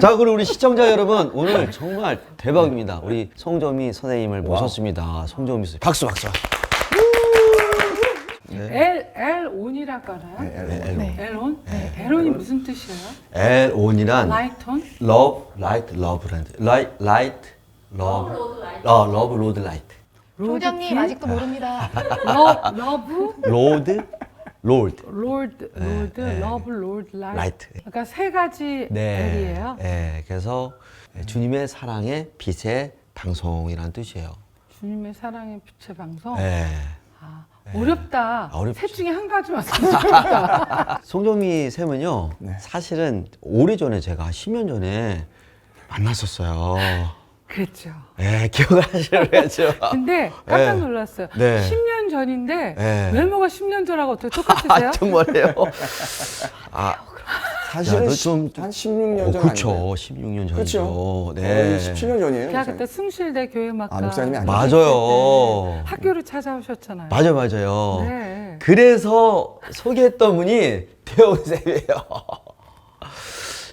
자, 그리고 우리 시청자 여러분, 오늘 정말 대박입니다. 우리 송정미 선생님을 모셨습니다. 송정미 선생님. 박수, 박수. L-온이라고 하나요? 네, L-온? 네. L-온이 무슨 뜻이에요? L-온이란 라이트온? Love, Light, Love라는 뜻. Light, Love. Love, Road, Light. 총장님 아직도 모릅니다. 러브? Road, Lord. 롤드, 러브, 롤드, 라이트. Light. 그러니까 세 가지 L이에요. 네, 그래서 주님의 사랑의 빛의 방송이라는 뜻이에요. 주님의 사랑의 빛의 방송? 네. 아, 어렵다. 어렵죠. 셋 중에 한 가지만 어렵다. 송정미 쌤은요, 네. 사실은 오래전에 제가 10년 전에 만났었어요. 그랬죠. 네, 기억하시겠죠? 근데 깜짝 네. 놀랐어요. 네. 10년 전인데 네. 외모가 10년 전하고 어떻게 똑같으세요? 아, 정말요? 아, 사실은 야, 너 좀- 한 16년 전 그렇죠. 아닌가요? 16년 전이죠. 그렇죠. 네. 17년 전이에요. 제가 목사님. 그때 숭실대 교회음악과 목사님이 아니죠? 맞아요. 학교를 찾아오셨잖아요. 맞아요. 네. 그래서 소개했던 분이 태용쌤이에요.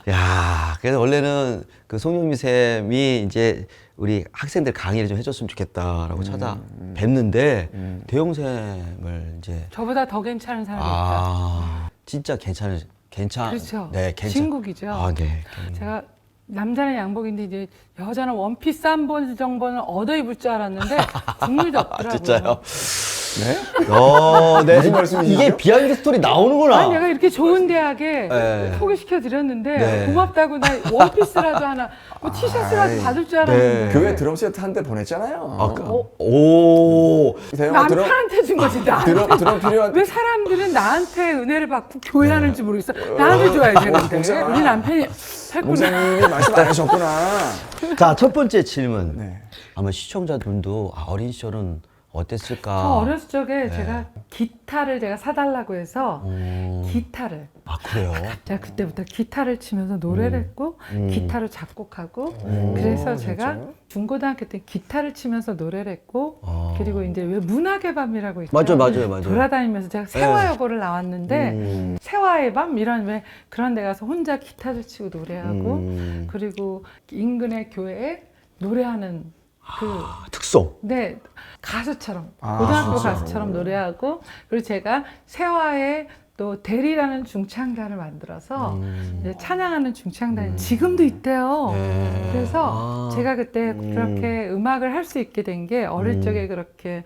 야, 그래서 원래는 그 송영미 쌤이 이제 우리 학생들 강의를 좀 해줬으면 좋겠다라고 찾아뵀는데 대용쌤을 이제 저보다 더 괜찮은 사람이 있다. 진짜 그렇죠. 네, 진국이죠. 아, 네. 제가 남자는 양복인데 이제 여자는 원피스 한 번 정도는 얻어 입을 줄 알았는데 국물도 없더라고요. 진짜요? 네? 네. 무슨 말씀이시죠? 이게 비하인드 스토리 나오는구나. 아니 내가 이렇게 좋은 대학에 네. 소개시켜 드렸는데 네. 고맙다고 나 원피스라도 하나 뭐 티셔츠라도 아이, 받을 줄 알았는데 네. 교회 드럼 세트 한 대 보냈잖아요. 아, 오. 대형아 드럼 남편한테 준 거지 나한테. 드럼 필요한 왜 사람들은 나한테 은혜를 받고 교회 하는지 모르겠어. 나한테 줘야 되는데 목사- 우리 남편이 했구나. 목사님이 말씀 안 하셨구나. 자, 첫 번째 질문. 네. 아마 시청자분도 어린 시절은 어땠을까? 저 어렸을 적에 제가 기타를 제가 사달라고 해서 기타를 아, 그래요? 제가 그때부터 기타를 치면서 노래를 했고 기타로 작곡하고 그래서 제가 진짜요? 중고등학교 때 기타를 치면서 노래를 했고 그리고 이제 왜 문학의 밤이라고 있죠. 맞아요. 돌아다니면서 제가 세화여고를 나왔는데 세화의 밤 이런 왜 그런 데 가서 혼자 기타도 치고 노래하고 그리고 인근의 교회에 노래하는 그 특송. 네, 가수처럼 아, 고등학교 진짜요? 가수처럼 노래하고 그리고 제가 세화에 또 대리라는 중창단을 만들어서 이제 찬양하는 중창단이 지금도 있대요. 네. 그래서 제가 그때 그렇게 음악을 할 수 있게 된 게 어릴 적에 그렇게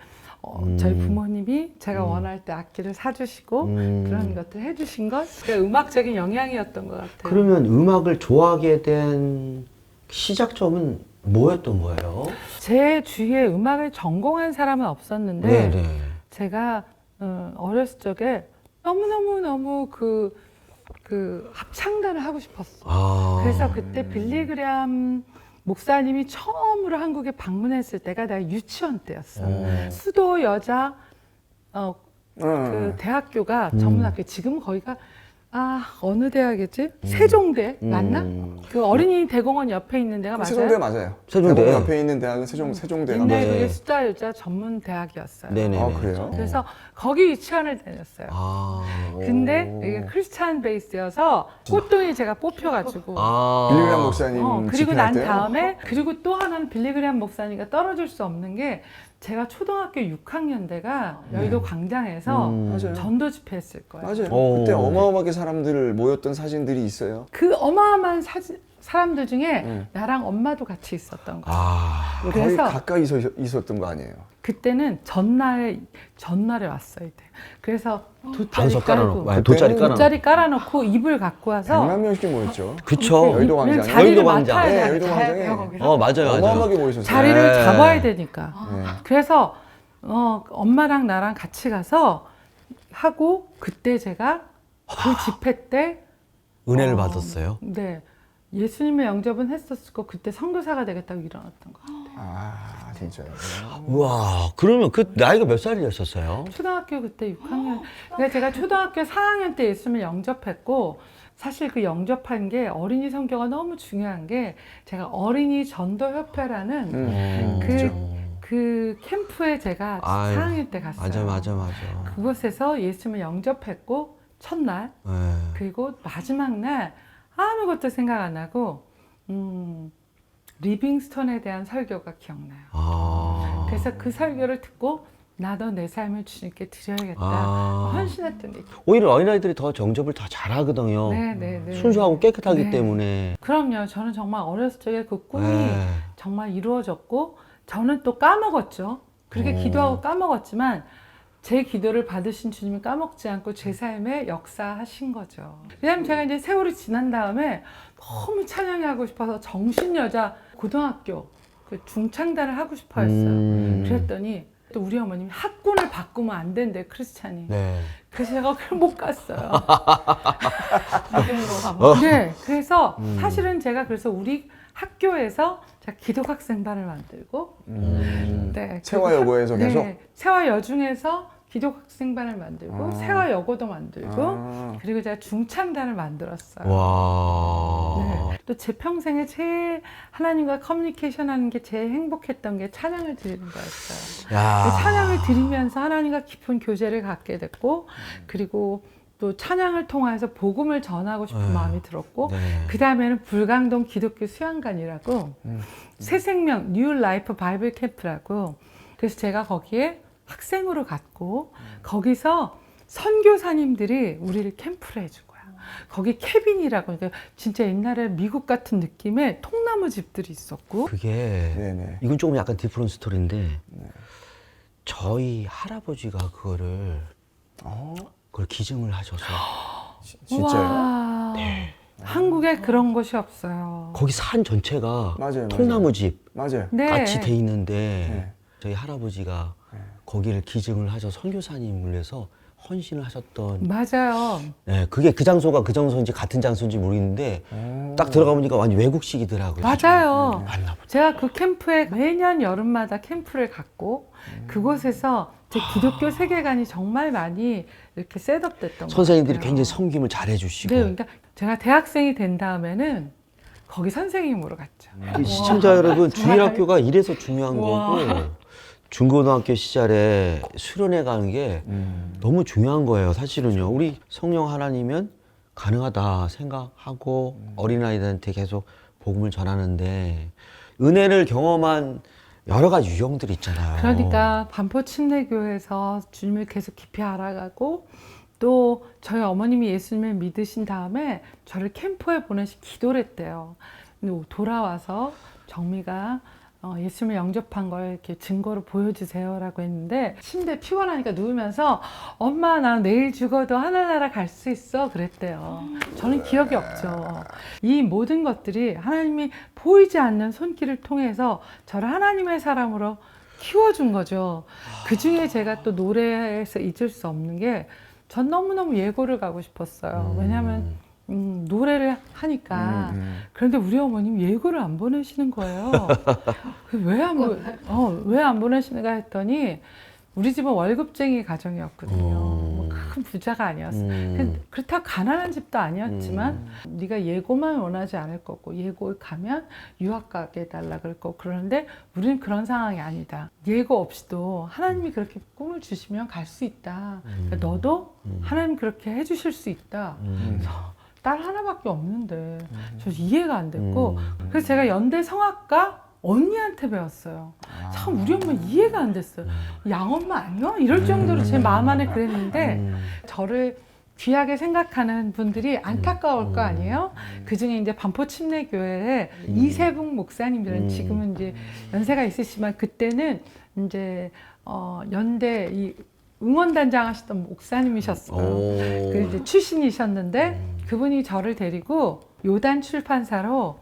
저희 부모님이 제가 원할 때 악기를 사주시고 그런 것들 해주신 것 그러니까 음악적인 영향이었던 것 같아요. 그러면 음악을 좋아하게 된 시작점은 뭐였던 거예요? 제 주위에 음악을 전공한 사람은 없었는데 네네. 제가 어렸을 적에 너무 그 합창단을 하고 싶었어. 아. 그래서 그때 빌리그램 목사님이 처음으로 한국에 방문했을 때가 내가 유치원 때였어. 수도 여자 그 대학교가 전문학교 지금 거기가 어느 대학이지? 세종대 맞나? 그 어린이 대공원 옆에 있는 데가 맞아요? 세종대 맞아요. 세종대. 대법원 옆에 있는 대학은 세종대가 옛날에 맞아요. 그게 숫자 여자 전문 대학이었어요. 네네. 아 그래요? 그래서 거기 유치원을 다녔어요. 근데 이게 크리스찬 베이스여서 꽃동이 제가 뽑혀가지고 빌리그램 목사님 그리고 집회할 난 때요? 다음에 그리고 또 하나는 빌리그램 목사님과 떨어질 수 없는 게 제가 초등학교 6학년 때가 여의도 광장에서 맞아요. 전도 집회했을 거예요. 맞아요. 오. 그때 어마어마하게 사람들 모였던 사진들이 있어요. 그 어마어마한 사람들 중에 나랑 엄마도 같이 있었던 거예요. 아. 거의 그래서 가까이 있었던 거 아니에요? 그때는 전날에 왔어야 돼. 그래서 돗자리 방석 깔아놓고. 깔고 아니, 돗자리 깔아놓고. 돗자리 깔아놓고 이불 갖고 와서 100만 명씩 모였죠. 그쵸. 여의도 광장에. 자리를 여의도 광장. 맡아야 네, 돼. 여의도 광장에. 맞아요. 어마어마하게 모이셨어요. 자리를 네. 잡아야 되니까. 네. 그래서 엄마랑 나랑 같이 가서 하고 그때 제가 그 집회 때 은혜를 받았어요. 네. 예수님의 영접은 했었고 그때 선교사가 되겠다고 일어났던 거 같아요. 아 진짜요. 우와, 그러면 그 나이가 몇 살이었었어요? 초등학교 그때 6학년. 그러니까 제가 초등학교 4학년 때 예수님을 영접했고 사실 그 영접한 게 어린이 선교가 너무 중요한 게 제가 어린이 전도협회라는 그 캠프에 제가 아유, 4학년 때 갔어요. 맞아. 그곳에서 예수님을 영접했고 첫날 네. 그리고 마지막 날 아무것도 생각 안 하고 리빙스톤에 대한 설교가 기억나요. 아. 그래서 그 설교를 듣고 나도 내 삶을 주님께 드려야겠다 아. 헌신했던 게 기억나요. 오히려 어린아이들이 더 정접을 더 잘하거든요. 네. 순수하고 깨끗하기 네. 때문에. 그럼요. 저는 정말 어렸을 적에 그 꿈이 네. 정말 이루어졌고 저는 또 까먹었죠. 그렇게 기도하고 까먹었지만 제 기도를 받으신 주님이 까먹지 않고 제 삶에 역사하신 거죠. 왜냐하면 제가 이제 세월이 지난 다음에 너무 찬양하고 싶어서 정신여자 고등학교 그 중창단을 하고 싶어 했어요. 그랬더니 또 우리 어머님이 학군을 바꾸면 안 된대, 크리스찬이. 네. 그래서 제가 그걸 못 갔어요. 믿음으로 네, 그래서 사실은 제가 그래서 우리 학교에서 제가 기독학생반을 만들고, 네, 세화여고에서 계속? 네, 세화여중에서 기독학생반을 만들고, 세화여고도 만들고, 그리고 제가 중창단을 만들었어요. 와. 네. 또 제 평생에 제일 하나님과 커뮤니케이션 하는 게 제일 행복했던 게 찬양을 드리는 거였어요. 야. 찬양을 드리면서 하나님과 깊은 교제를 갖게 됐고, 그리고 또 찬양을 통해서 복음을 전하고 싶은 마음이 들었고, 네. 그 다음에는 불광동 기독교 수양관이라고 새생명 뉴 라이프 바이블 캠프라고, 그래서 제가 거기에 학생으로 갔고 거기서 선교사님들이 우리를 캠프를 해준 거야. 거기 캐빈이라고, 그러니까 진짜 옛날에 미국 같은 느낌의 통나무 집들이 있었고. 그게 네네. 이건 조금 약간 디프런 스토리인데 저희 할아버지가 그거를 그걸 기증을 하셔서 진짜요? 우와. 한국에 그런 곳이 없어요. 거기 산 전체가 맞아요, 통나무 집 맞아요. 네. 같이 돼 있는데 네. 저희 할아버지가 거기를 기증을 하셔서 선교사님을 위해서 헌신을 하셨던. 맞아요. 네, 그게 그 장소가 그 장소인지 같은 장소인지 모르겠는데 딱 들어가 보니까 완전 외국식이더라고요. 맞아요. 맞나 보다. 제가 그 캠프에 매년 여름마다 캠프를 갔고 그곳에서 제 기독교 세계관이 정말 많이 이렇게 셋업됐던 것 선생님들이 같아요. 굉장히 섬김을 잘해주시고. 네, 그러니까 제가 대학생이 된 다음에는 거기 선생님으로 갔죠. 이 시청자 여러분, 주일학교가 이래서 중요한 거고 중고등학교 시절에 수련회 가는 게 너무 중요한 거예요. 사실은요. 우리 성령 하나님은 가능하다 생각하고 어린아이들한테 계속 복음을 전하는데 은혜를 경험한 여러 가지 유형들이 있잖아요. 그러니까 반포 침례교회에서 주님을 계속 깊이 알아가고 또 저희 어머님이 예수님을 믿으신 다음에 저를 캠프에 보내시 기도를 했대요. 근데 돌아와서 정미가 예수님을 영접한 걸 이렇게 증거로 보여주세요라고 했는데 침대에 피곤하니까 누우면서 엄마 나 내일 죽어도 하늘나라 갈 수 있어 그랬대요. 저는 기억이 없죠. 이 모든 것들이 하나님이 보이지 않는 손길을 통해서 저를 하나님의 사람으로 키워준 거죠. 그 중에 제가 또 노래에서 잊을 수 없는 게 전 너무너무 예고를 가고 싶었어요. 왜냐하면 노래를 하니까. 그런데 우리 어머님 예고를 안 보내시는 거예요. 왜 안 보내시는가 했더니 우리 집은 월급쟁이 가정이었거든요. 뭐 큰 부자가 아니었어요. 그렇다고 가난한 집도 아니었지만 네가 예고만 원하지 않을 거고 예고 가면 유학 가게 해달라 그럴 거고 그러는데 우리는 그런 상황이 아니다. 예고 없이도 하나님이 그렇게 꿈을 주시면 갈 수 있다. 그러니까 너도 하나님 그렇게 해주실 수 있다. 딸 하나밖에 없는데 저 이해가 안 됐고 그래서 제가 연대 성악과 언니한테 배웠어요. 참 우리 엄마 이해가 안 됐어요. 양엄마 아니야? 이럴 정도로 제 마음 안에 그랬는데 저를 귀하게 생각하는 분들이 안타까울 거 아니에요? 그 중에 이제 반포 침례교회에 이세붕 목사님들은 지금은 이제 연세가 있으시지만 그때는 이제 연대 이 응원단장 하셨던 목사님이셨어요. 그 이제 출신이셨는데 그분이 저를 데리고 요단 출판사로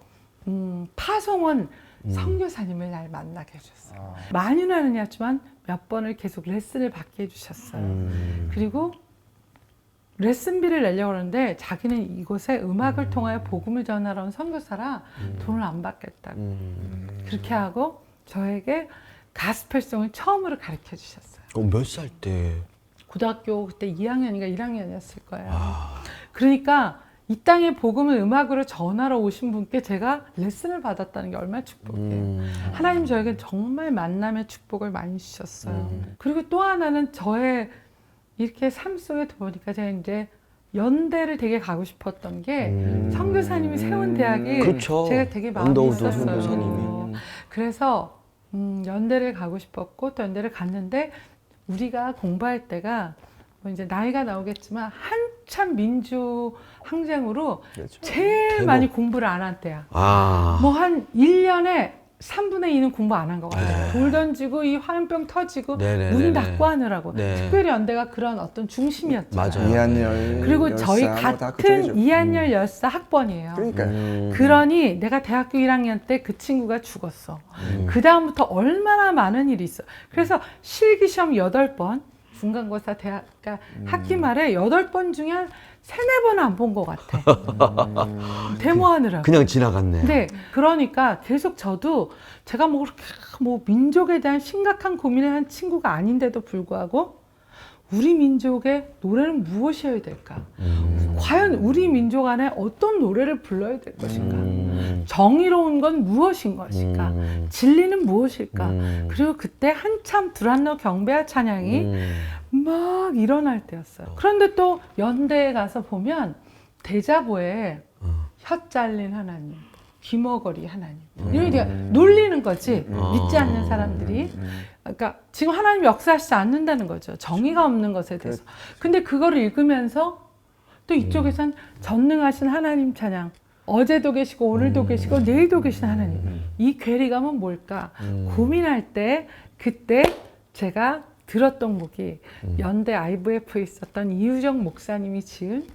파송원 선교사님을 날 만나게 해주셨어요. 많이는 아니었지만 몇 번을 계속 레슨을 받게 해주셨어요. 그리고 레슨비를 내려고 하는데 자기는 이곳에 음악을 통하여 복음을 전하러 온 선교사라 돈을 안 받겠다고 그렇게 하고 저에게 가스펠송을 처음으로 가르쳐 주셨어요. 몇 살 때? 고등학교 그때 2학년인가 1학년이었을 거예요. 그러니까 이 땅의 복음을 음악으로 전하러 오신 분께 제가 레슨을 받았다는 게 얼마나 축복이에요. 하나님 저에게 정말 만남의 축복을 많이 주셨어요. 그리고 또 하나는 저의 이렇게 삶 속에 보니까 제가 이제 연대를 되게 가고 싶었던 게 선교사님이 세운 대학이 그렇죠. 제가 되게 마음이 언더우드 있었어요. 선교사님이. 그래서 연대를 가고 싶었고 또 연대를 갔는데 우리가 공부할 때가 뭐 이제 나이가 나오겠지만 한참 민주 항쟁으로 그렇죠. 제일 대박. 많이 공부를 안 한 때야. 아. 뭐 한 1년에 3분의 2는 공부 안 한 것 같아요. 네. 돌 던지고 이 화염병 터지고 네네네네. 문 닫고 하느라고. 네. 특별히 연대가 그런 어떤 중심이었잖아요. 맞아요. 이한열 그리고 열사 저희 뭐다 같은 그쪽이죠. 이한열 열사 학번이에요. 그러니까요. 그러니 내가 대학교 1학년 때 그 친구가 죽었어. 그 다음부터 얼마나 많은 일이 있어. 그래서 실기시험 8번, 중간고사 대학, 그러니까 학기 말에 8번 중에 한 3-4번은 안 본 것 같아. 데모하느라고. 그냥 지나갔네. 네, 그러니까 계속 저도 제가 뭐 그렇게 뭐 민족에 대한 심각한 고민을 한 친구가 아닌데도 불구하고 우리 민족의 노래는 무엇이어야 될까? 과연 우리 민족 안에 어떤 노래를 불러야 될 것인가? 정의로운 건 무엇인 것일까? 진리는 무엇일까? 그리고 그때 한참 두란노 경배와 찬양이 막 일어날 때였어요. 그런데 또 연대에 가서 보면 대자보에 혀 잘린 하나님, 귀머거리 하나님 이런 게 놀리는 거지. 믿지 않는 사람들이. 그러니까 지금 하나님 역사하시지 않는다는 거죠. 정의가 없는 것에 대해서. 근데 그거를 읽으면서 또 이쪽에선 전능하신 하나님 찬양. 어제도 계시고 오늘도 계시고 내일도 계신 하나님. 이 괴리감은 뭘까? 고민할 때 그때 제가 들었던 곡이 연대 IVF에 있었던 이유정 목사님이 지은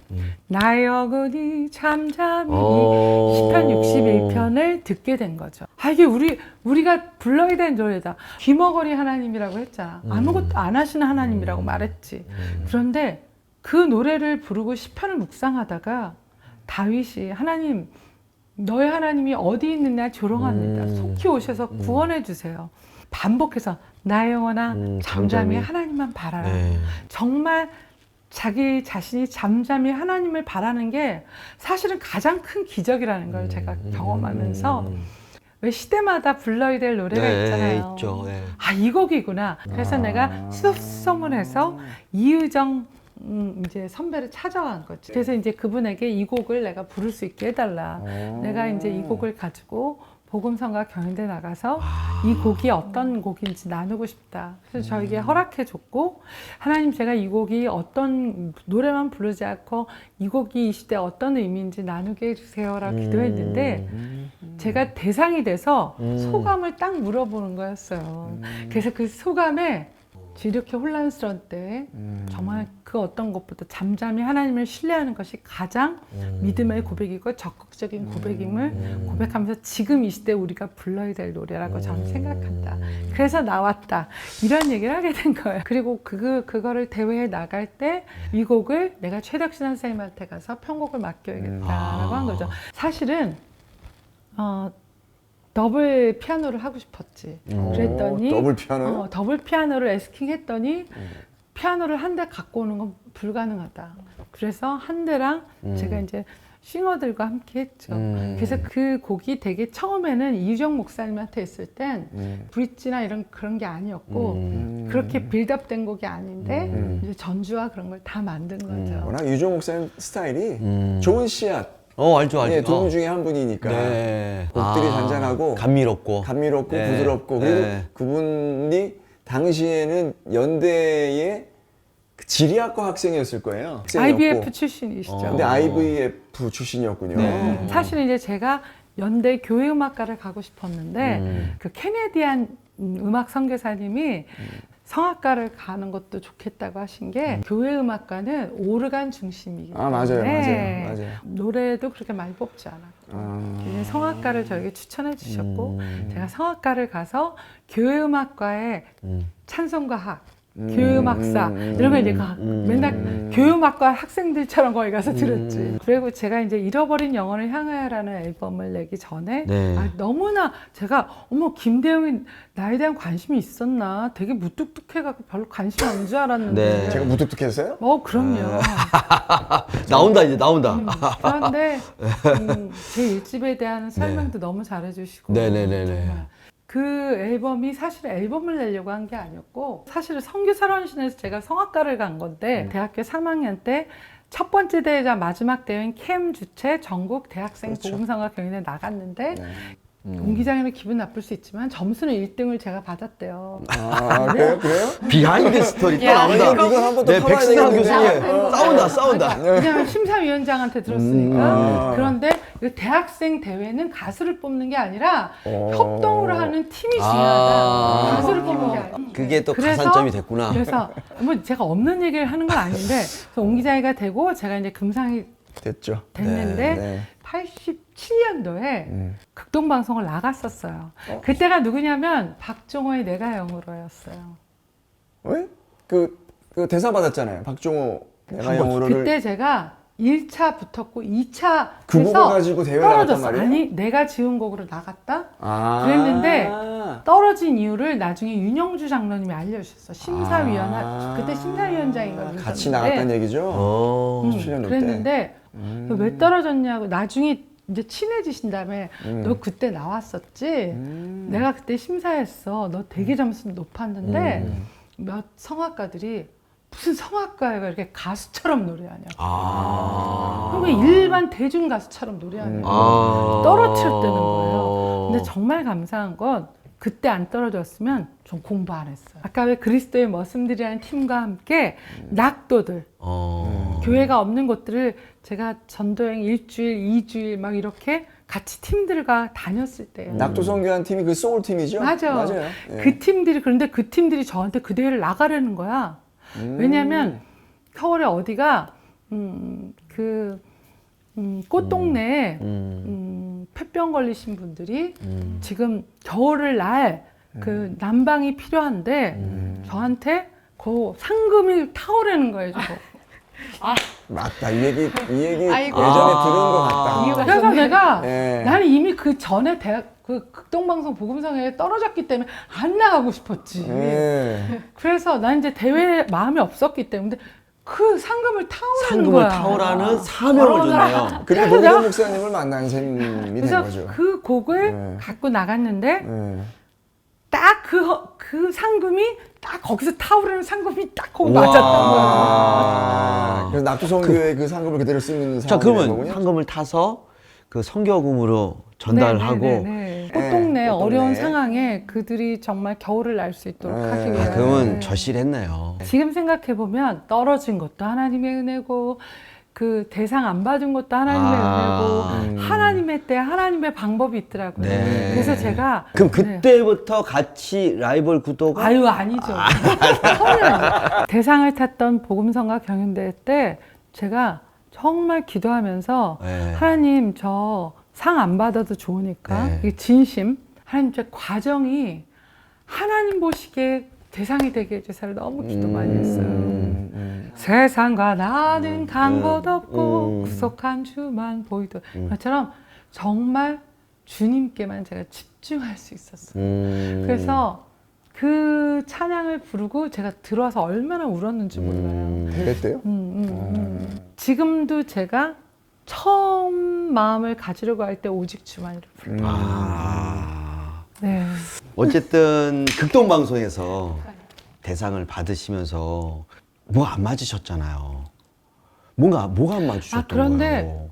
나의 어근이 잠잠히 시편 61편을 듣게 된 거죠. 아, 이게 우리가 불러야 되는 노래다. 귀머거리 하나님이라고 했잖아. 아무것도 안 하시는 하나님이라고 말했지. 그런데 그 노래를 부르고 시편을 묵상하다가 다윗이 하나님, 너의 하나님이 어디 있느냐 조롱합니다. 속히 오셔서 구원해 주세요. 반복해서 나의 영혼아 잠잠히 하나님만 바라라. 네. 정말 자기 자신이 잠잠히 하나님을 바라는 게 사실은 가장 큰 기적이라는 걸 제가 경험하면서 왜 시대마다 불러야 될 노래가 네, 있잖아요. 있죠. 네. 아, 이 곡이구나. 그래서 내가 수소문해서 이의정 이제 선배를 찾아간 거지. 그래서 이제 그분에게 이 곡을 내가 부를 수 있게 해달라. 내가 이제 이 곡을 가지고 복음성가 경연대 나가서 이 곡이 어떤 곡인지 나누고 싶다. 그래서 저에게 허락해 줬고, 하나님 제가 이 곡이 어떤 노래만 부르지 않고 이 곡이 이 시대에 어떤 의미인지 나누게 해주세요라고 기도했는데 제가 대상이 돼서 소감을 딱 물어보는 거였어요. 그래서 그 소감에 이렇게 혼란스러운 때 정말 그 어떤 것보다 잠잠히 하나님을 신뢰하는 것이 가장 믿음의 고백이고 적극적인 고백임을 고백하면서 지금 이 시대에 우리가 불러야 될 노래라고 저는 생각한다. 그래서 나왔다. 이런 얘기를 하게 된 거예요. 그리고 그거를 대회에 나갈 때 이 곡을 내가 최덕신 선생님한테 가서 편곡을 맡겨야겠다라고 한 거죠. 사실은 더블 피아노를 하고 싶었지. 그랬더니 더블 피아노요? 더블 피아노를 에스킹 했더니 피아노를 한 대 갖고 오는 건 불가능하다. 그래서 한 대랑 제가 이제 싱어들과 함께 했죠. 그래서 그 곡이 되게 처음에는 이유정 목사님한테 했을 땐 브릿지나 이런 그런 게 아니었고 그렇게 빌드업된 곡이 아닌데 이제 전주와 그런 걸 다 만든 거죠. 워낙 유종 목사님 스타일이 좋은 씨앗. 알죠. 예, 두 중에 한 분이니까 네. 곡들이 잔잔하고 감미롭고 네. 부드럽고 그리고 네. 그분이 당시에는 연대의 그 지리학과 학생이었을 거예요. IBF 출신이시죠. 근데 IVF 출신이었군요. 네. 사실 이제 제가 연대 교회음악과를 가고 싶었는데 그 캐네디안 음악 선교사님이 성악과를 가는 것도 좋겠다고 하신 게 교회 음악과는 오르간 중심이기 때문에 맞아요. 노래도 그렇게 많이 뽑지 않았고 성악과를 저에게 추천해 주셨고 제가 성악과를 가서 교회 음악과의 찬송가학 교회음악사 이런 거 이제 맨날 교회음악과 학생들처럼 거기 가서 들었지. 그리고 제가 이제 잃어버린 영혼을 향하여라는 앨범을 내기 전에 네. 너무나 제가 김대영이 나에 대한 관심이 있었나 되게 무뚝뚝해갖고 별로 관심이 없는 줄 알았는데 네. 제가 무뚝뚝했어요? 그럼요. 나온다 이제 나온다. 그런데 제 일집에 대한 설명도 너무 잘해주시고 네네네네. 정말 그 앨범이 사실 앨범을 내려고 한 게 아니었고 사실은 성교사론신에서 제가 성악과를 간 건데 대학교 3학년 때 첫 번째 대회자 마지막 대회인 캠 주최 전국 대학생 그렇죠. 복음성가 경연에 나갔는데 네. 옹 기장님은 기분 나쁠 수 있지만 점수는 1등을 제가 받았대요. 아, 그래요? 비하인드 스토리 또 야, 나온다. 이건 한번 더 네, 파봐야 백승환 되겠는데. 교수님 싸운다. 왜냐하면 심사위원장한테 들었으니까. 아. 그런데 이 대학생 대회는 가수를 뽑는 게 아니라 어. 협동으로 하는 팀이 중요하다. 아. 가수를 뽑는 게 아니라. 그게 또 그래서- 가산점이 됐구나. 그래서 뭐 제가 없는 얘기를 하는 건 아닌데 그래서 옹 기자회가 되고 제가 이제 금상이 됐죠. 됐는데 네. 87년도에 극동방송을 나갔었어요. 그때가 누구냐면 박종호의 내가 영어로였어요. 왜? 그 대사 받았잖아요. 박종호 내가 한 번. 영어로를 그때 제가 1차 붙었고 2차 그 곡을 가지고 대회 나갔단 떨어졌어. 말이에요? 아니 내가 지은 곡으로 나갔다. 아. 그랬는데 떨어진 이유를 나중에 윤영주 장로님이 알려주셨어. 심사위원 아. 그때 심사위원장인가 같이 그러셨는데. 나갔다는 얘기죠. 어. 17년도 때. 그랬는데 왜 떨어졌냐고 나중에 이제 친해지신 다음에 너 그때 나왔었지. 내가 그때 심사했어. 너 되게 점수 높았는데 몇 성악가들이 무슨 성악가가 이렇게 가수처럼 노래하냐고. 아. 왜 일반 대중 가수처럼 노래하냐고. 떨어뜨렸다는 거예요. 근데 정말 감사한 건 그때 안 떨어졌으면 좀 공부 안 했어요. 아까 왜 그리스도의 머슴들이라는 팀과 함께 낙도들, 교회가 없는 곳들을 제가 전도행 1주일, 2주일 막 이렇게 같이 팀들과 다녔을 때 낙도성교한 팀이 그 소울 팀이죠? 맞아. 맞아요. 예. 그 팀들이 그런데 그 팀들이 저한테 그 대회를 나가려는 거야. 왜냐하면 서울에 어디가 꽃동네에 폐병 걸리신 분들이 지금 겨울을 날 그 난방이 필요한데 저한테 그 상금을 타오르는 거예요. 저거. 맞다. 이 얘기 아이고. 예전에 들은 것 같다. 이유가 그래서 내가 예. 나는 이미 그 전에 대학 그 극동방송 복음성에 떨어졌기 때문에 안 나가고 싶었지. 예. 그래서 난 이제 대회 마음이 없었기 때문에 그 상금을 타오라는 상금을 거야. 타오라는 사명을 주네요. 그리고 그래서 노기도 내가- 목사님을 만난 셈이 된 그래서 거죠. 그 곡을 네. 갖고 나갔는데 예. 딱 그 상금이 딱 거기서 타오르는 상금이 딱 거기 맞았던 거야. 아, 그래서 낙도성교의 그 상금을 그대로 쓰는 자, 상황이 그러면 거군요. 상금을 타서 그 성교금으로 전달하고 네. 꽃동네 꽃동네. 어려운 상황에 그들이 정말 겨울을 날 수 있도록 네. 하기 아, 위해. 그러면 절실했네요. 지금 생각해 보면 떨어진 것도 하나님의 은혜고 그 대상 안 받은 것도 하나님의 은혜고 하나님의 때 하나님의 방법이 있더라고요. 네. 그래서 제가 그럼 네. 그때부터 같이 라이벌 구도가 아유 아니죠. 전혀 아니죠. 대상을 탔던 복음성가 경연대회 때 제가 정말 기도하면서 네. 하나님 저 상 안 받아도 좋으니까 네. 이게 진심 하나님 제 과정이 하나님 보시기에 대상이 되게 해주셔서 너무 기도 많이 했어요. 세상과 나는 간 곳 없고 구속한 주만 보이도 것처럼 정말 주님께만 제가 집중할 수 있었어요. 그래서 그 찬양을 부르고 제가 들어와서 얼마나 울었는지 몰라요. 대회 때요? 지금도 제가 처음 마음을 가지려고 할 때 오직 주만이를 불러요. 네. 어쨌든 극동방송에서 대상을 받으시면서 뭐 안 맞으셨잖아요. 뭐가 안 맞으셨던 그런데 거예요?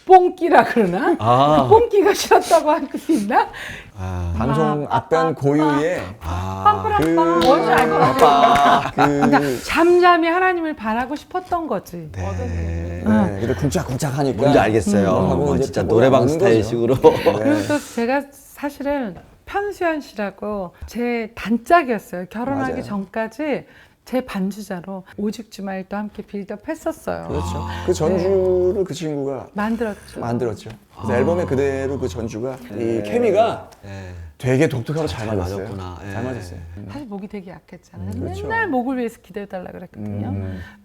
뽕끼라 그러나? 아. 그 뽕끼가 싫었다고 할 수 있나? 아, 방송 앞변 고유의 빵빵빵 뭔지 알 것 같아. 그러니까 잠잠히 하나님을 바라고 싶었던 거지. 네. 근데 쿵짝쿵짝 하니까 뭔지 알겠어요. 하고 뭐 이제 진짜 또 노래방 뭐가 스타일 오는 식으로. 그리고 또 제가 사실은 편수연 씨라고 제 단짝이었어요. 결혼하기 맞아요. 전까지 제 반주자로 오직 주말도 함께 빌드업 했었어요. 그렇죠. 그 전주를 그 친구가 만들었죠. 만들었죠. 그래서 앨범에 그대로 그 전주가 이 케미가 네. 되게 독특하고 잘 잘 맞았어요. 맞았구나. 예. 잘 맞았어요. 사실 목이 되게 약했잖아요. 그렇죠. 맨날 목을 위해서 기도해달라 그랬거든요.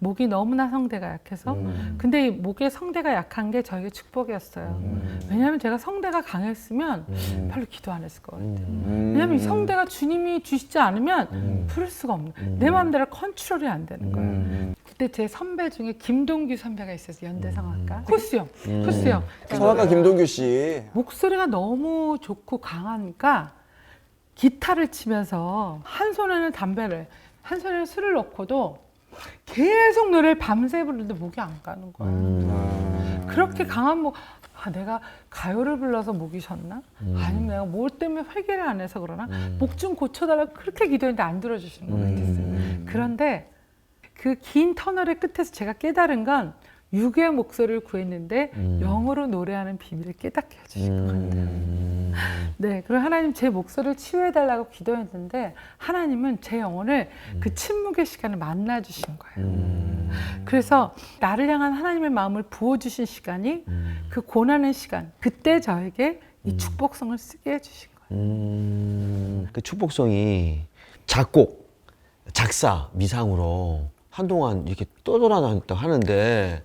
목이 너무나 성대가 약해서. 근데 이 목의 성대가 약한 게 저에게 축복이었어요. 왜냐하면 제가 성대가 강했으면 별로 기도 안 했을 것 같아요. 왜냐하면 이 성대가 주님이 주시지 않으면 부를 수가 없는. 내 마음대로 컨트롤이 안 되는 거예요. 그때 제 선배 중에 김동규 선배가 있었어요. 연대성악가. 코스형. 성악가 김동규 씨. 목소리가 너무 좋고 강하니까 기타를 치면서 한 손에는 담배를, 한 손에는 술을 넣고도 계속 노래를 밤새 부르는데 목이 안 가는 거야. 그렇게 강한 목, 내가 가요를 불러서 목이 쉬었나? 아니면 내가 뭘 때문에 회개를 안 해서 그러나? 목 좀 고쳐달라고 그렇게 기도했는데 안 들어주시는 것 같았어요. 그런데 그 긴 터널의 끝에서 제가 깨달은 건 육의 목소리를 구했는데 영으로 노래하는 비밀을 깨닫게 해주신 것 같아요. 네, 그리고 하나님 제 목소리를 치유해달라고 기도했는데 하나님은 제 영혼을 그 침묵의 시간을 만나주신 거예요. 그래서 나를 향한 하나님의 마음을 부어주신 시간이 그 고난의 시간, 그때 저에게 이 축복성을 쓰게 해주신 거예요. 그 축복성이 작곡, 작사, 미상으로 한동안 이렇게 떠돌아다녔다 하는데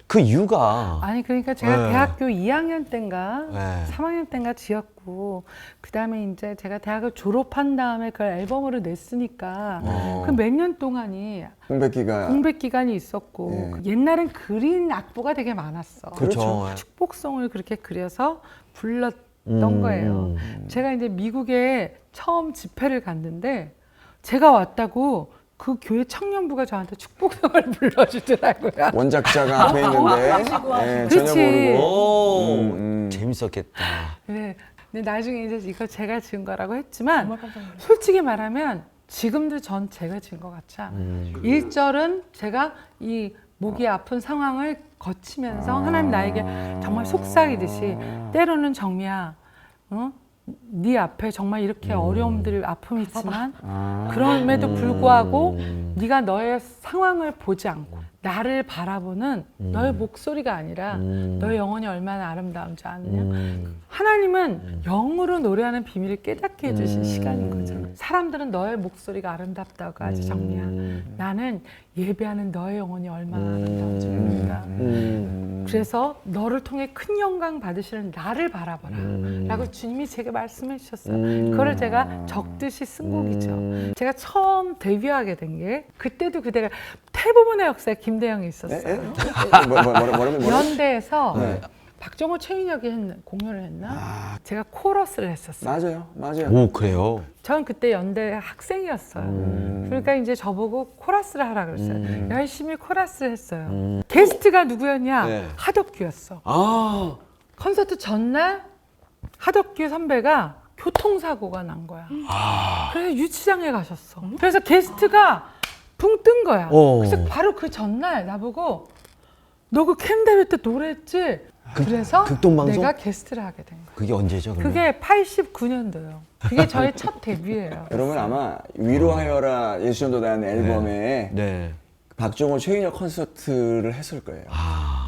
그 이유가 아니 그러니까 제가 네. 대학교 2학년 때인가 네. 3학년 때인가 지었고 그 다음에 이제 제가 대학을 졸업한 다음에 그걸 앨범으로 냈으니까 그 몇 년 동안이 공백 기간이 있었고 예. 옛날엔 그린 악보가 되게 많았어. 그렇죠. 축복송을 그렇게 그려서 불렀던 거예요. 제가 이제 미국에 처음 집회를 갔는데 제가 왔다고 그 교회 청년부가 저한테 축복성을 불러주더라고요. 원작자가 앞에 있는데 예, 전혀 그치. 모르고. 오, 재밌었겠다. 네. 근데 나중에 이제 이거 제가 지은 거라고 했지만 솔직히 말하면 지금도 전 제가 지은 것 같지 않아요. 1절은 제가 이 목이 아픈 상황을 거치면서 하나님 나에게 정말 속삭이듯이 때로는 정미야, 네 앞에 정말 이렇게 어려움들, 아픔이 있지만 그럼에도 불구하고 네가 너의 상황을 보지 않고 나를 바라보는 너의 목소리가 아니라 너의 영혼이 얼마나 아름다운지 아느냐. 하나님은 영으로 노래하는 비밀을 깨닫게 해주신 시간인 거죠. 사람들은 너의 목소리가 아름답다고 하지 정리야. 나는 예배하는 너의 영혼이 얼마나 아름다운지 모른다. 그래서 너를 통해 큰 영광 받으시는 나를 바라보라 라고 주님이 제게 말씀해 주셨어요. 그거를 제가 적듯이 쓴 곡이죠. 제가 처음 데뷔하게 된 게 그때도 그대가 대부분의 역사에 김대영이 있었어요. 뭐라고? 연대에서 네. 박정호 최인혁이 공연을 했나? 제가 코러스를 했었어요. 맞아요. 오, 그래요? 전 그때 연대 학생이었어요. 그러니까 이제 저보고 코러스를 하라 그랬어요. 열심히 코러스를 했어요. 게스트가 누구였냐? 네. 하덕규였어. 아, 콘서트 전날 하덕규 선배가 교통사고가 난 거야. 그래서 유치장에 가셨어. 그래서 게스트가 붕 뜬 거야. 그래서 바로 그 전날 나보고 너 그 캠대회 때 노래했지? 그래서 극동방송? 내가 게스트를 하게 된 거야. 그게 언제죠? 그러면? 그게 89년도요. 그게 저의 첫 데뷔예요. 여러분 아마 위로하여라 예수전도단 앨범에 네. 박정호 최인혁 콘서트를 했을 거예요. 아.